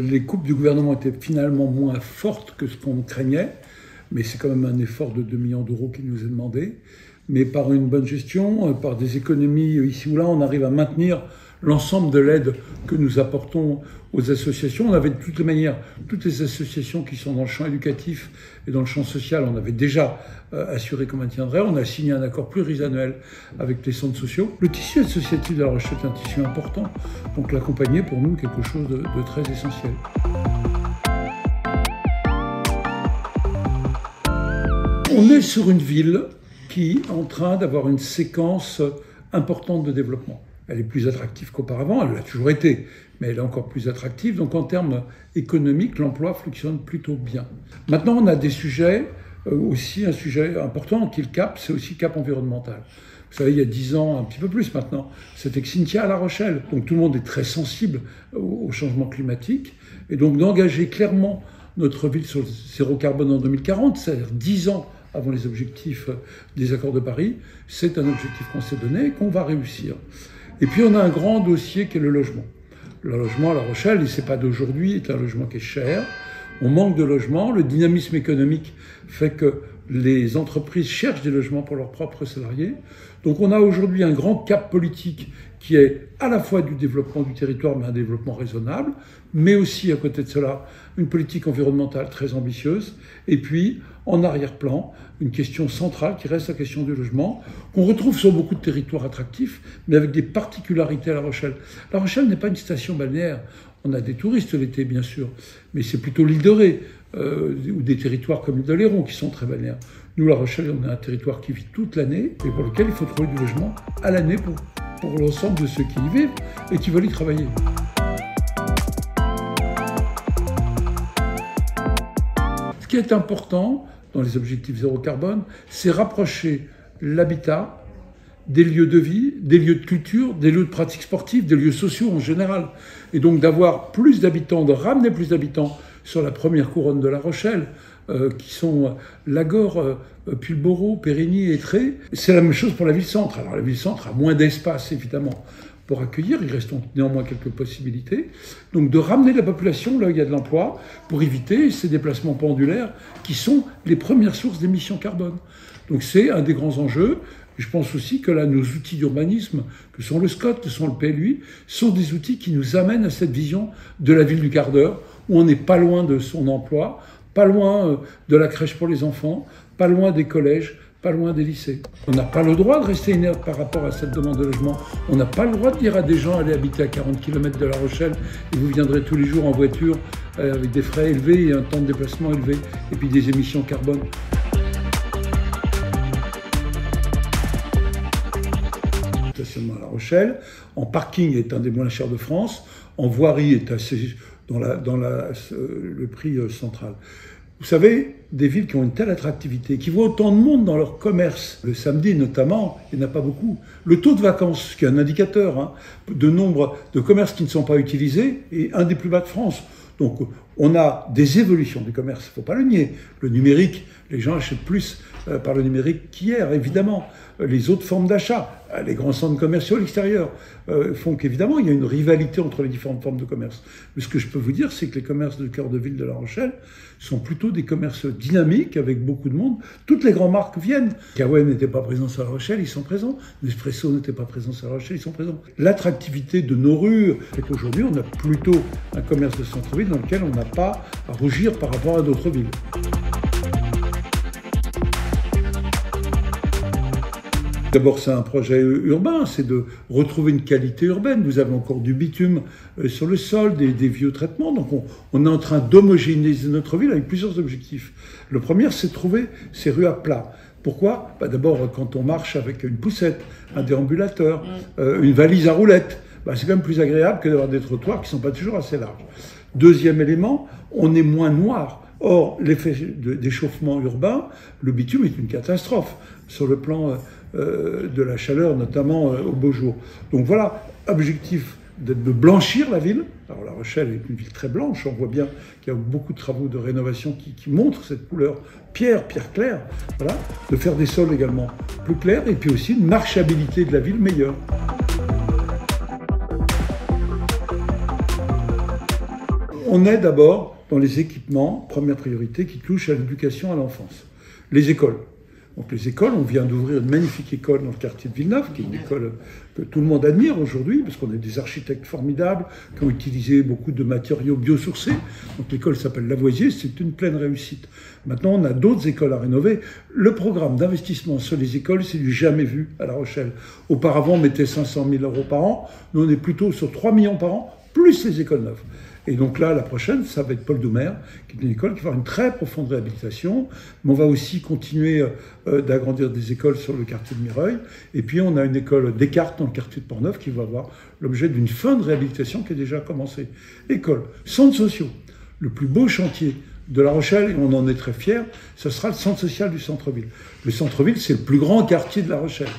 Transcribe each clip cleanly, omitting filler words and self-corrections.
les coupes du gouvernement étaient finalement moins fortes que ce qu'on craignait, mais c'est quand même un effort de 2 millions d'euros qui nous est demandé. Mais par une bonne gestion, par des économies ici ou là, on arrive à maintenir l'ensemble de l'aide que nous apportons aux associations. On avait de toutes les manières, toutes les associations qui sont dans le champ éducatif et dans le champ social, on avait déjà assuré qu'on maintiendrait. On a signé un accord pluriannuel avec les centres sociaux. Le tissu associatif de La Rochelle est un tissu important, donc l'accompagner pour nous quelque chose de très essentiel. On est sur une ville qui est en train d'avoir une séquence importante de développement. Elle est plus attractive qu'auparavant, elle l'a toujours été, mais elle est encore plus attractive. Donc en termes économiques, l'emploi fonctionne plutôt bien. Maintenant, on a des sujets, aussi un sujet important qui est le cap, c'est aussi le cap environnemental. Vous savez, il y a 10 ans, un petit peu plus maintenant, c'était Xynthia à La Rochelle. Donc tout le monde est très sensible au changement climatique. Et donc d'engager clairement notre ville sur le zéro carbone en 2040, c'est-à-dire 10 ans avant les objectifs des accords de Paris, c'est un objectif qu'on s'est donné et qu'on va réussir. Et puis on a un grand dossier qui est le logement. Le logement à La Rochelle, et c'est pas d'aujourd'hui, est un logement qui est cher. On manque de logements. Le dynamisme économique fait que les entreprises cherchent des logements pour leurs propres salariés. Donc on a aujourd'hui un grand cap politique qui est à la fois du développement du territoire, mais un développement raisonnable, mais aussi à côté de cela, une politique environnementale très ambitieuse. Et puis, en arrière-plan, une question centrale qui reste la question du logement, qu'on retrouve sur beaucoup de territoires attractifs, mais avec des particularités à La Rochelle. La Rochelle n'est pas une station balnéaire. On a des touristes l'été, bien sûr, mais c'est plutôt l'île de Ré, ou des territoires comme l'île de Léron qui sont très balnéaires. Nous, La Rochelle, on a un territoire qui vit toute l'année et pour lequel il faut trouver du logement à l'année pour l'ensemble de ceux qui y vivent et qui veulent y travailler. Ce qui est important dans les objectifs zéro carbone, c'est rapprocher l'habitat des lieux de vie, des lieux de culture, des lieux de pratique sportive, des lieux sociaux en général. Et donc d'avoir plus d'habitants, de ramener plus d'habitants sur la première couronne de La Rochelle, qui sont Lagore, Pulboro, Périgny et Tré. C'est la même chose pour la ville-centre. Alors la ville-centre a moins d'espace, évidemment, pour accueillir. Il reste néanmoins quelques possibilités. Donc de ramener la population là où il y a de l'emploi pour éviter ces déplacements pendulaires qui sont les premières sources d'émissions carbone. Donc c'est un des grands enjeux. Je pense aussi que là, nos outils d'urbanisme, que sont le SCOT, que sont le PLUI, sont des outils qui nous amènent à cette vision de la ville du quart d'heure, où on n'est pas loin de son emploi, pas loin de la crèche pour les enfants, pas loin des collèges, pas loin des lycées. On n'a pas le droit de rester inerte par rapport à cette demande de logement. On n'a pas le droit de dire à des gens, allez habiter à 40 km de La Rochelle et vous viendrez tous les jours en voiture avec des frais élevés et un temps de déplacement élevé et puis des émissions carbone. Stationnement à La Rochelle, en parking est un des moins chers de France, en voirie est assez dans le prix central. Vous savez, des villes qui ont une telle attractivité, qui voient autant de monde dans leur commerce, le samedi notamment, il n'y en a pas beaucoup. Le taux de vacances, qui est un indicateur de nombre de commerces qui ne sont pas utilisés, est un des plus bas de France. Donc on a des évolutions du commerce, il ne faut pas le nier. Le numérique, les gens achètent plus par le numérique qu'hier, évidemment. Les autres formes d'achat, les grands centres commerciaux à l'extérieur, font qu'évidemment, il y a une rivalité entre les différentes formes de commerce. Mais ce que je peux vous dire, c'est que les commerces de cœur de ville de La Rochelle sont plutôt des commerces dynamiques, avec beaucoup de monde. Toutes les grandes marques viennent. Kawen n'était pas présent sur La Rochelle, ils sont présents. Nespresso n'était pas présent sur La Rochelle, ils sont présents. L'attractivité de nos rues fait qu'aujourd'hui, on a plutôt un commerce de centre-ville dans lequel on n'a pas à rougir par rapport à d'autres villes. D'abord, c'est un projet urbain, c'est de retrouver une qualité urbaine. Vous avez encore du bitume sur le sol, des vieux traitements. Donc, on est en train d'homogénéiser notre ville avec plusieurs objectifs. Le premier, c'est de trouver ces rues à plat. Pourquoi ? D'abord, quand on marche avec une poussette, un déambulateur, une valise à roulettes, c'est quand même plus agréable que d'avoir des trottoirs qui ne sont pas toujours assez larges. Deuxième élément, on est moins noir. Or, l'effet d'échauffement urbain, le bitume est une catastrophe sur le plan de la chaleur, notamment au beau jour. Donc voilà, objectif de blanchir la ville. Alors La Rochelle est une ville très blanche, on voit bien qu'il y a beaucoup de travaux de rénovation qui montrent cette couleur pierre claire. Voilà, de faire des sols également plus clairs et puis aussi une marchabilité de la ville meilleure. On est d'abord dans les équipements, première priorité, qui touchent à l'éducation à l'enfance. Les écoles. Donc les écoles, on vient d'ouvrir une magnifique école dans le quartier de Villeneuve, qui est une école que tout le monde admire aujourd'hui, parce qu'on a des architectes formidables qui ont utilisé beaucoup de matériaux biosourcés. Donc l'école s'appelle Lavoisier, c'est une pleine réussite. Maintenant, on a d'autres écoles à rénover. Le programme d'investissement sur les écoles, c'est du jamais vu à La Rochelle. Auparavant, on mettait 500 000 € par an. Nous, on est plutôt sur 3 millions par an, plus les écoles neuves. Et donc là, la prochaine, ça va être Paul Doumer, qui est une école qui va avoir une très profonde réhabilitation. Mais on va aussi continuer d'agrandir des écoles sur le quartier de Mireuil. Et puis, on a une école Descartes dans le quartier de Portneuf qui va avoir l'objet d'une fin de réhabilitation qui a déjà commencé. École, centres sociaux, le plus beau chantier de La Rochelle, et on en est très fiers, ce sera le centre social du centre-ville. Le centre-ville, c'est le plus grand quartier de La Rochelle.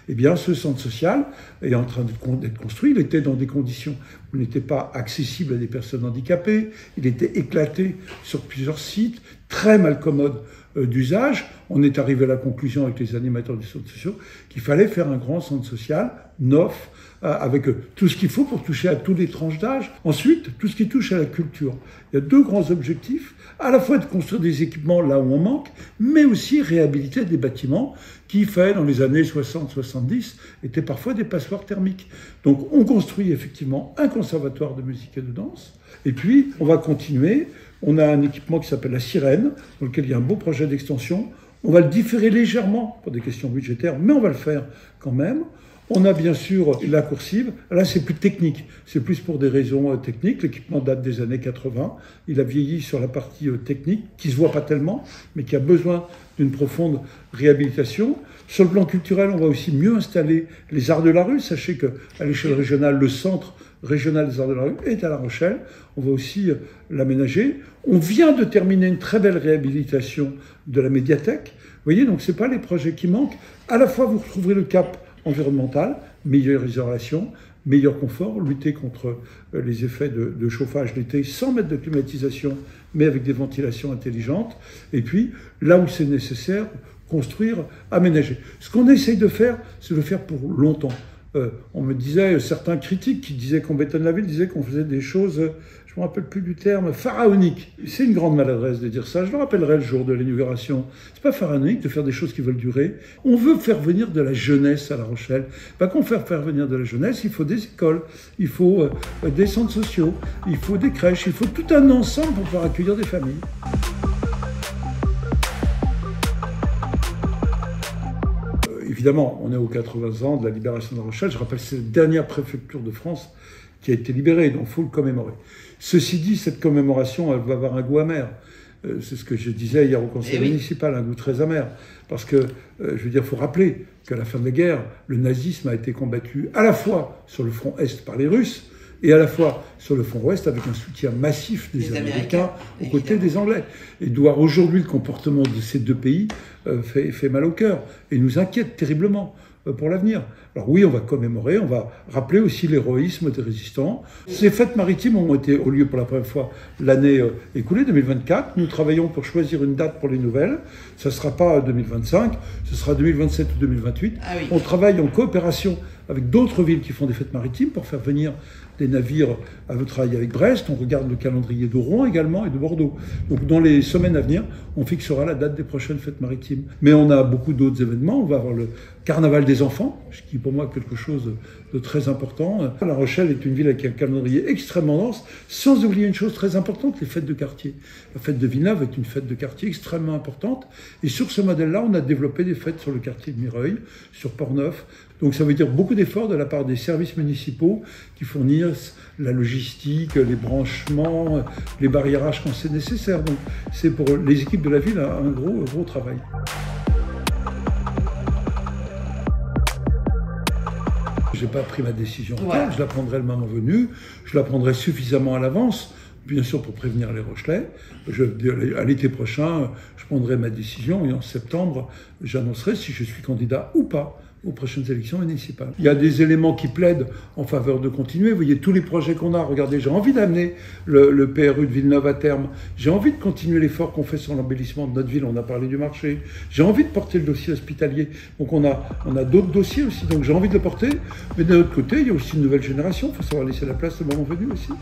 Eh bien, ce centre social est en train d'être construit. Il était dans des conditions où il n'était pas accessible à des personnes handicapées. Il était éclaté sur plusieurs sites, très mal commode d'usage. On est arrivé à la conclusion avec les animateurs du centre social qu'il fallait faire un grand centre social, neuf, avec tout ce qu'il faut pour toucher à toutes les tranches d'âge. Ensuite, tout ce qui touche à la culture. Il y a deux grands objectifs, à la fois de construire des équipements là où on manque, mais aussi réhabiliter des bâtiments qui, dans les années 60-70, étaient parfois des passoires thermiques. Donc on construit effectivement un conservatoire de musique et de danse, et puis on va continuer. On a un équipement qui s'appelle la Sirène, dans lequel il y a un beau projet d'extension. On va le différer légèrement pour des questions budgétaires, mais on va le faire quand même. On a bien sûr la coursive. Là, c'est plus technique. C'est plus pour des raisons techniques. L'équipement date des années 80. Il a vieilli sur la partie technique, qui se voit pas tellement, mais qui a besoin d'une profonde réhabilitation. Sur le plan culturel, on va aussi mieux installer les arts de la rue. Sachez qu'à l'échelle régionale, le centre régional des arts de la rue est à La Rochelle. On va aussi l'aménager. On vient de terminer une très belle réhabilitation de la médiathèque. Vous voyez, donc c'est pas les projets qui manquent. À la fois, vous retrouverez le cap environnemental, meilleure isolation, meilleur confort, lutter contre les effets de chauffage l'été sans mettre de climatisation, mais avec des ventilations intelligentes. Et puis, là où c'est nécessaire, construire, aménager. Ce qu'on essaye de faire, c'est de le faire pour longtemps. On me disait, certains critiques qui disaient qu'on bétonne la ville, disaient qu'on faisait des choses, je ne me rappelle plus du terme, pharaoniques. C'est une grande maladresse de dire ça. Je le rappellerai le jour de l'inauguration. C'est pas pharaonique de faire des choses qui veulent durer. On veut faire venir de la jeunesse à La Rochelle. Pas qu'on faire venir de la jeunesse, il faut des écoles, il faut des centres sociaux, il faut des crèches, il faut tout un ensemble pour pouvoir accueillir des familles. Évidemment, on est aux 80 ans de la libération de La Rochelle. Je rappelle, c'est la dernière préfecture de France qui a été libérée, donc il faut le commémorer. Ceci dit, cette commémoration, elle va avoir un goût amer. C'est ce que je disais hier au conseil municipal, un goût très amer. Parce que, je veux dire, il faut rappeler qu'à la fin de la guerre, le nazisme a été combattu à la fois sur le front Est par les Russes, et à la fois sur le front ouest avec un soutien massif des Américains aux côtés des Anglais. Et de voir aujourd'hui le comportement de ces deux pays fait mal au cœur et nous inquiète terriblement pour l'avenir. Alors oui, on va commémorer, on va rappeler aussi l'héroïsme des résistants. Ces fêtes maritimes ont été au lieu pour la première fois l'année écoulée, 2024. Nous travaillons pour choisir une date pour les nouvelles. Ça ne sera pas 2025, ce sera 2027 ou 2028. Ah oui. On travaille en coopération avec d'autres villes qui font des fêtes maritimes pour faire venir des navires à travailler avec Brest. On regarde le calendrier de Rouen également et de Bordeaux. Donc dans les semaines à venir, on fixera la date des prochaines fêtes maritimes. Mais on a beaucoup d'autres événements. On va avoir le carnaval des enfants, ce qui est pour moi quelque chose de très important. La Rochelle est une ville avec un calendrier extrêmement dense, sans oublier une chose très importante, les fêtes de quartier. La fête de Villeneuve est une fête de quartier extrêmement importante. Et sur ce modèle-là, on a développé des fêtes sur le quartier de Mireuil, sur Portneuf. Donc ça veut dire beaucoup d'efforts de la part des services municipaux qui fournissent la logistique, les branchements, les barriérages quand c'est nécessaire. Donc c'est pour les équipes de la ville un gros travail. Je n'ai pas pris ma décision en tête, je la prendrai le moment venu, je la prendrai suffisamment à l'avance, bien sûr pour prévenir les Rochelais. À l'été prochain, je prendrai ma décision et en septembre, j'annoncerai si je suis candidat ou pas aux prochaines élections municipales. Il y a des éléments qui plaident en faveur de continuer. Vous voyez tous les projets qu'on a. Regardez, j'ai envie d'amener le PRU de Villeneuve à terme. J'ai envie de continuer l'effort qu'on fait sur l'embellissement de notre ville. On a parlé du marché. J'ai envie de porter le dossier hospitalier. Donc on a d'autres dossiers aussi. Donc j'ai envie de le porter. Mais d'un autre côté, il y a aussi une nouvelle génération. Il faut savoir laisser la place au moment venu aussi.